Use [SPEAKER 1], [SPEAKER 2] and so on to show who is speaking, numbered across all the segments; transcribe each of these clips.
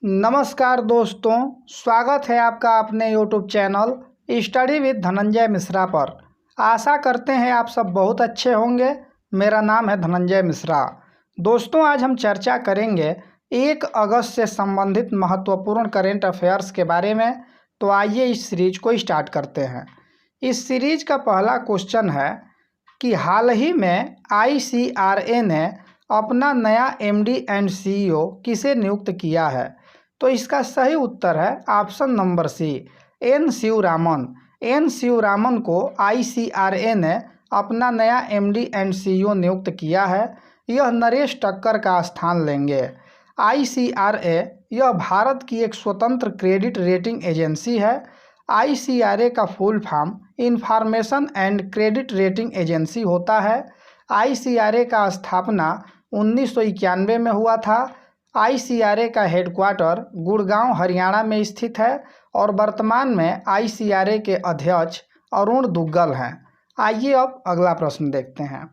[SPEAKER 1] नमस्कार दोस्तों, स्वागत है आपका अपने YouTube channel study with Dhananjay Mishra पर। आशा करते हैं आप सब बहुत अच्छे होंगे। मेरा नाम है धनंजय मिश्रा। दोस्तों, आज हम चर्चा करेंगे 1 अगस्त से संबंधित महत्वपूर्ण करेंट अफेयर्स के बारे में। तो आइए इस सीरीज को स्टार्ट करते हैं। इस सीरीज का पहला क्वेश्चन है कि हाल ही में ICRA ने अपना नया MD एंड CEO किसे नियुक्त किया है। तो इसका सही उत्तर है option number C, N Sivaraman. N Sivaraman को ICRA ने अपना नया MD एंड CEO नियुक्त किया है। यह नरेश टक्कर का स्थान लेंगे। ICRA यह भारत की एक स्वतंत्र क्रेडिट रेटिंग एजेंसी है। ICRA का full form information and credit rating agency होता है। ICRA का स्थापना 1991 में हुआ था। ICRA का हेडक्वार्टर गुड़गांव हरियाणा में स्थित है और वर्तमान में ICRA के अध्यक्ष अरुण दुग्गल हैं। आइए अब अगला प्रश्न देखते हैं।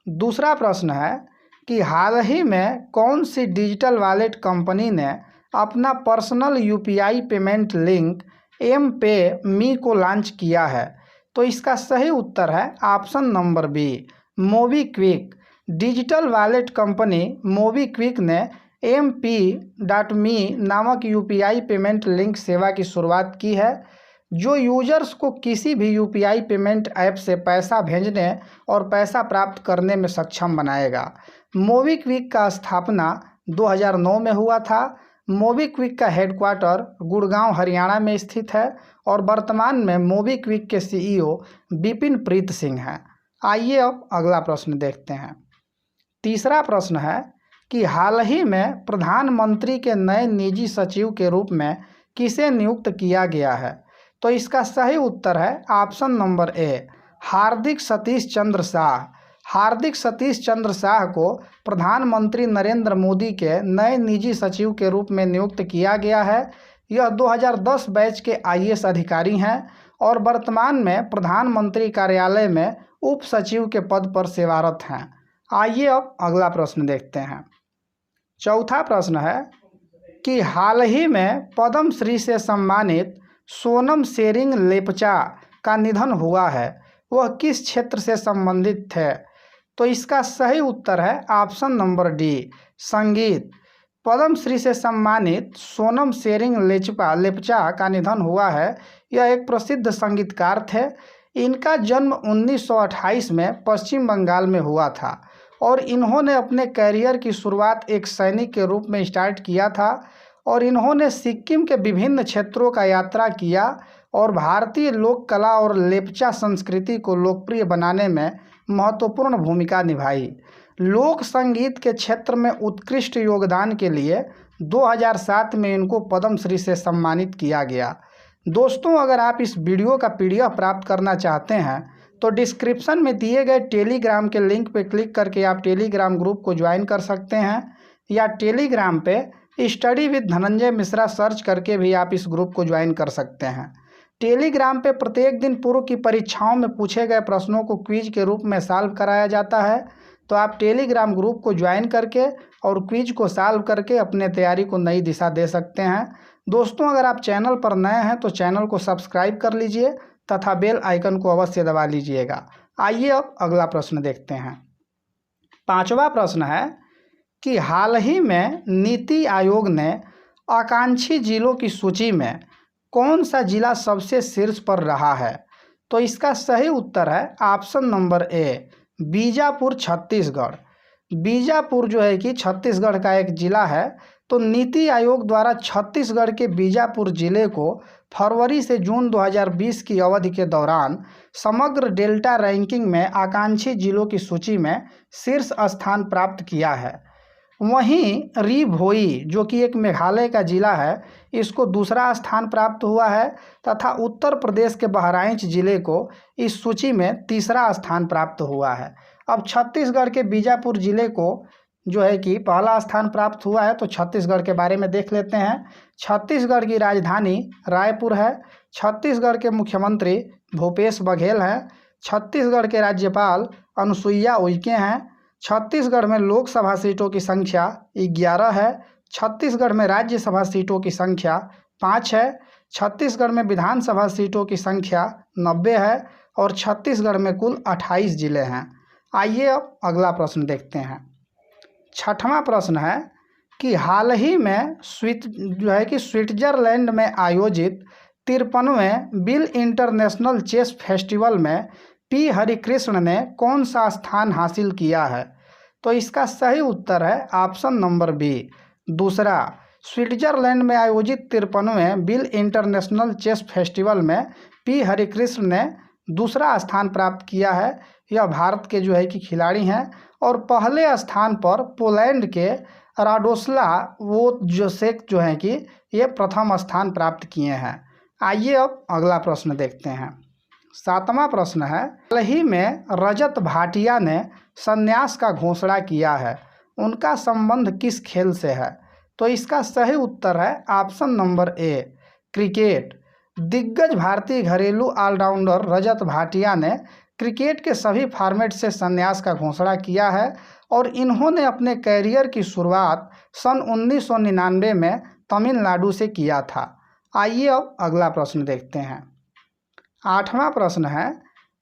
[SPEAKER 1] दूसरा प्रश्न है कि हाल ही में कौन सी डिजिटल वॉलेट कंपनी ने अपना personal UPI payment link M-Pay को लॉन्च किया है। तो इसका सही उत्तर है option number B, MobiKwik. Digital wallet company MobiKwik ने M-Pay नामक UPI पेमेंट लिंक सेवा की शुरुआत की है, जो यूजर्स को किसी भी UPI पेमेंट ऐप से पैसा भेजने और पैसा प्राप्त करने में सक्षम बनाएगा। मोबीक्विक का स्थापना 2009 में हुआ था। मोबीक्विक का हेडक्वार्टर गुड़गांव हरियाणा में स्थित है और वर्तमान में मोबीक्विक के CEO विपिन प्रीत सिंह हैं। आइए अब अगला प्रश्न देखते हैं। तीसरा प्रश्न है कि हाल ही में प्रधानमंत्री के नए निजी सचिव के रूप में किसे नियुक्त किया गया है। तो इसका सही उत्तर है ऑप्शन नंबर ए, हार्दिक सतीश चंद्र शाह। हार्दिक सतीश चंद्र शाह को प्रधानमंत्री नरेंद्र मोदी के नए निजी सचिव के रूप में नियुक्त किया गया है। यह 2010 बैच के IAS अधिकारी हैं और वर्तमान में प्रधानमंत्री कार्यालय में उप सचिव के पद पर सेवारत हैं। आइए अब अगला प्रश्न देखते हैं। चौथा प्रश्न है कि हाल ही में पद्मश्री से सम्मानित सोनम शेरिंग लेपचा का निधन हुआ है। वह किस क्षेत्र से संबंधित थे। तो इसका सही उत्तर है ऑप्शन नंबर डी, संगीत। पद्मश्री से सम्मानित सोनम शेरिंग लेपचा का निधन हुआ है। यह एक प्रसिद्ध संगीतकार थे। इनका जन्म 1928 में पश्चिम बंगाल में हुआ था और इन्होंने अपने कैरियर की शुरुआत एक सैनिक के रूप में स्टार्ट किया था और इन्होंने सिक्किम के विभिन्न क्षेत्रों का यात्रा किया और भारतीय लोक कला और लेपचा संस्कृति को लोकप्रिय बनाने में महत्वपूर्ण भूमिका निभाई। लोक संगीत के क्षेत्र में उत्कृष्ट योगदान के लिए 2007 में इनको पद्मश्री से सम्मानित किया गया। दोस्तों, अगर आप इस वीडियो का PDF प्राप्त करना चाहते हैं तो डिस्क्रिप्शन में दिए गए टेलीग्राम के लिंक पर क्लिक करके आप टेलीग्राम ग्रुप को ज्वाइन कर सकते हैं या टेलीग्राम पे study with Dhananjay Mishra search करके भी आप इस ग्रुप को ज्वाइन कर सकते हैं। टेलीग्राम पे प्रत्येक दिन पूर्व की परीक्षाओं में पूछे गए प्रश्नों को क्विज के रूप में सॉल्व कराया जाता है। तो आप टेलीग्राम ग्रुप को ज्वाइन करके और क्विज को सॉल्व करके अपने तैयारी को नई दिशा दे सकते हैं। दोस्तों, अगर आप चैनल पर नए हैं तो चैनल को सब्सक्राइब कर लीजिए तथा बेल आइकन को अवश्य दबा लीजिएगा। आइए अब अगला प्रश्न देखते हैं। पांचवा प्रश्न है कि हाल ही में नीति आयोग ने आकांक्षी जिलों की सूची में कौन सा जिला सबसे शीर्ष पर रहा है। तो इसका सही उत्तर है option number A, Bijapur Chhattisgarh. Bijapur जो है कि छत्तीसगढ़ का एक जिला है। तो नीति आयोग द्वारा छत्तीसगढ़ के बीजापुर जिले को फरवरी से जून 2020 की अवधि के दौरान समग्र डेल्टा रैंकिंग में आकांक्षी जिलों की सूची में शीर्ष स्थान प्राप्त किया है। वहीं री भोई जो कि एक मेघालय का जिला है, इसको दूसरा स्थान प्राप्त हुआ है तथा उत्तर प्रदेश के बहराइच जिले को इस सूची में तीसरा स्थान प्राप्त हुआ है। अब छत्तीसगढ़ के बीजापुर जिले को जो है कि पहला स्थान प्राप्त हुआ है। तो छत्तीसगढ़ के बारे में देख लेते हैं। छत्तीसगढ़ की राजधानी रायपुर है। छत्तीसगढ़ के मुख्यमंत्री भूपेश बघेल हैं। छत्तीसगढ़ के राज्यपाल अनुसुईया उइके हैं। छत्तीसगढ़ में लोकसभा सीटों की संख्या 11 है। छत्तीसगढ़ में राज्यसभा सीटों की संख्या 5 है। छत्तीसगढ़ में विधानसभा सीटों की संख्या 90 है और छत्तीसगढ़ में कुल 28 जिले हैं। आइए अब अगला प्रश्न देखते हैं। छठवां प्रश्न है कि हाल ही में स्विट्जरलैंड में आयोजित 53वें बिल इंटरनेशनल चेस फेस्टिवल में पी हरिकृष्ण ने कौन सा स्थान हासिल किया है? तो इसका सही उत्तर है ऑप्शन नंबर बी। दूसरा, स्विट्जरलैंड में आयोजित 53वें बिल इंटरनेशनल चेस फेस्टिवल में पी हरिकृष्ण ने दूसरा स्थान प्राप्त किया है। यह भारत के कि खिलाड़ी हैं और पहले स्थान पर पोलैंड के राडोस्लाव वोजसेक कि ये प्रथम स्थान प्राप्त किए हैं। आइए अब अगला प्रश्न देखते हैं। सातवां प्रश्न है, हाल ही में रजत भाटिया ने संन्यास का घोषणा किया है, उनका संबंध किस खेल से है? तो इसका सही उत्तर है ऑप्शन नंबर ए, क्रिकेट। दिग्गज भारतीय घरेलू ऑलराउंडर रजत भाटिया ने क्रिकेट के सभी फॉर्मेट से संन्यास का घोषणा किया है और इन्होंने अपने कैरियर की शुरुआत सन 1999 में तमिलनाडु से किया था। आइए अब अगला प्रश्न देखते हैं। आठवां प्रश्न है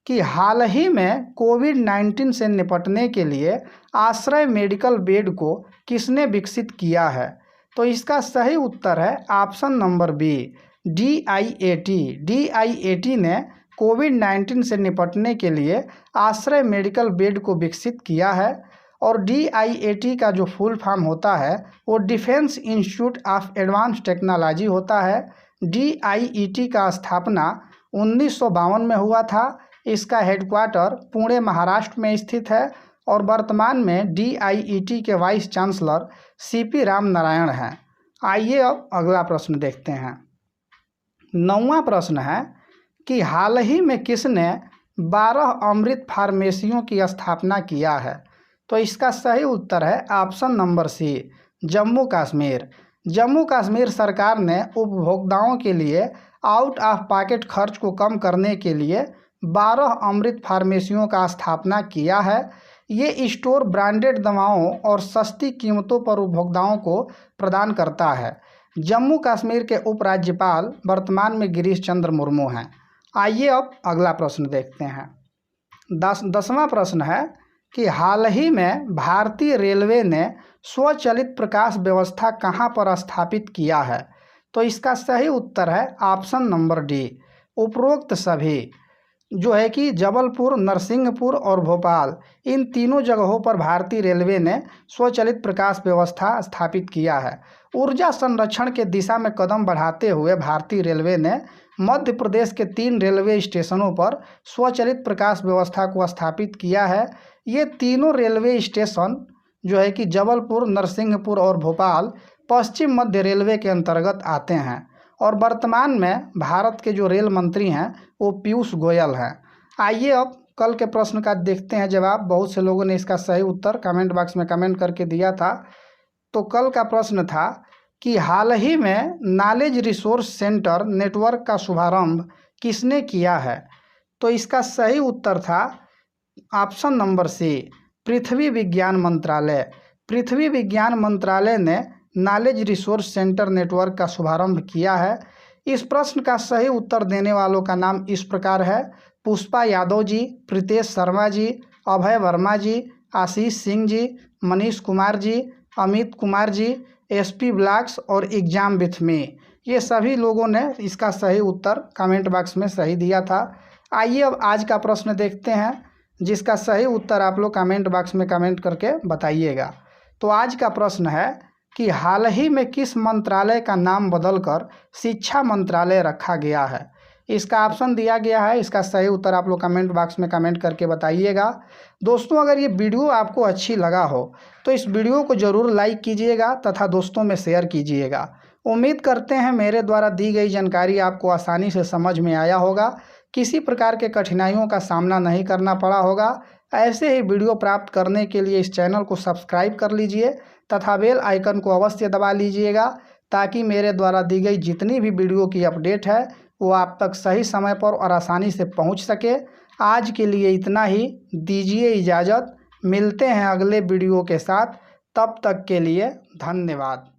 [SPEAKER 1] कि हाल ही में कोविड-19 से निपटने के लिए आश्रय मेडिकल बेड को किसने विकसित किया है? तो इसका सही उत्तर है option number B, DIAT। DIAT ने कोविड-19 से निपटने के लिए आश्रय मेडिकल बेड को विकसित किया है और DIAT का जो फुल फॉर्म होता है वो defence institute of advance technology होता है। DIET का स्थापना 1952 में हुआ था। इसका हेडक्वार्टर पुणे महाराष्ट्र में स्थित है और वर्तमान में DIET के vice chancellor CP Ram Narayan हैं। आइए अब अगला प्रश्न देखते हैं। 9वां प्रश्न है कि हाल ही में किसने 12 अमृत फार्मेसियों की स्थापना किया है? तो इसका सही उत्तर है option number C, Jammu Kashmir. Jammu Kashmir सरकार ने उपभोक्ताओं के लिए आउट ऑफ पॉकेट खर्च को कम करने के लिए 12 अमृत फार्मेसियों का स्थापना किया है। ये स्टोर ब्रांडेड दवाओं और सस्ती कीमतों पर उपभोक्ताओं को प्रदान करता है। जम्मू कश्मीर के उपराज्यपाल वर्तमान में गिरीश चंद्र मुर्मू हैं। आइए अब अगला प्रश्न देखते हैं। 10वां प्रश्न है कि हाल ही में भारतीय रेलवे ने स्वचालित प्रकाश व्यवस्था कहां पर स्थापित किया है? तो इसका सही उत्तर है ऑप्शन नंबर डी, उपरोक्त सभी कि जबलपुर, नरसिंहपुर और भोपाल, इन तीनों जगहों पर भारतीय रेलवे ने स्वचालित प्रकाश व्यवस्था स्थापित किया है। ऊर्जा संरक्षण के दिशा में कदम बढ़ाते हुए भारतीय रेलवे ने मध्य प्रदेश के 3 रेलवे स्टेशनों पर स्वचालित प्रकाश व्यवस्था को स्थापित किया है। ये तीनों रेलवे स्टेशन कि जबलपुर, नरसिंहपुर और भोपाल पश्चिम मध्य रेलवे के अंतर्गत आते हैं और वर्तमान में भारत के जो रेल मंत्री हैं वो पीयूष गोयल हैं। आइए अब कल के प्रश्न का देखते हैं जवाब। बहुत से लोगों ने इसका सही उत्तर कमेंट बॉक्स में कमेंट करके दिया था। तो कल का प्रश्न था कि हाल ही में नॉलेज रिसोर्स सेंटर नेटवर्क का शुभारंभ किसने किया है? तो इसका सही उत्तर था ऑप्शन नंबर सी, पृथ्वी विज्ञान मंत्रालय। पृथ्वी विज्ञान मंत्रालय ने नॉलेज रिसोर्स सेंटर नेटवर्क का शुभारंभ किया है। इस प्रश्न का सही उत्तर देने वालों का नाम इस प्रकार है: पुष्पा यादव जी, प्रीतेश शर्मा जी, अभय वर्मा जी, आशीष सिंह जी, मनीष कुमार जी, अमित कुमार जी, SP ब्लॉक्स और एग्जाम विथ मी। ये सभी लोगों ने इसका सही उत्तर कमेंट बॉक्स में सही दिया था। आइए अब आज का प्रश्न देखते हैं, जिसका सही उत्तर आप लोग कमेंट बॉक्स में कमेंट करके बताइएगा। तो आज का प्रश्न है कि हाल ही में किस मंत्रालय का नाम बदलकर शिक्षा मंत्रालय रखा गया है? इसका ऑप्शन दिया गया है। इसका सही उत्तर आप लोग कमेंट बॉक्स में कमेंट करके बताइएगा। दोस्तों, अगर ये वीडियो आपको अच्छी लगा हो तो इस वीडियो को ज़रूर लाइक कीजिएगा तथा दोस्तों में शेयर कीजिएगा। उम्मीद करते हैं मेरे द्वारा दी गई जानकारी आपको आसानी से समझ में आया होगा, किसी प्रकार के कठिनाइयों का सामना नहीं करना पड़ा होगा। ऐसे ही वीडियो प्राप्त करने के लिए इस चैनल को सब्सक्राइब कर लीजिए तथा बेल आइकन को अवश्य दबा लीजिएगा, ताकि मेरे द्वारा दी गई जितनी भी वीडियो की अपडेट है वो आप तक सही समय पर और आसानी से पहुंच सके। आज के लिए इतना ही, दीजिए इजाज़त। मिलते हैं अगले वीडियो के साथ, तब तक के लिए धन्यवाद।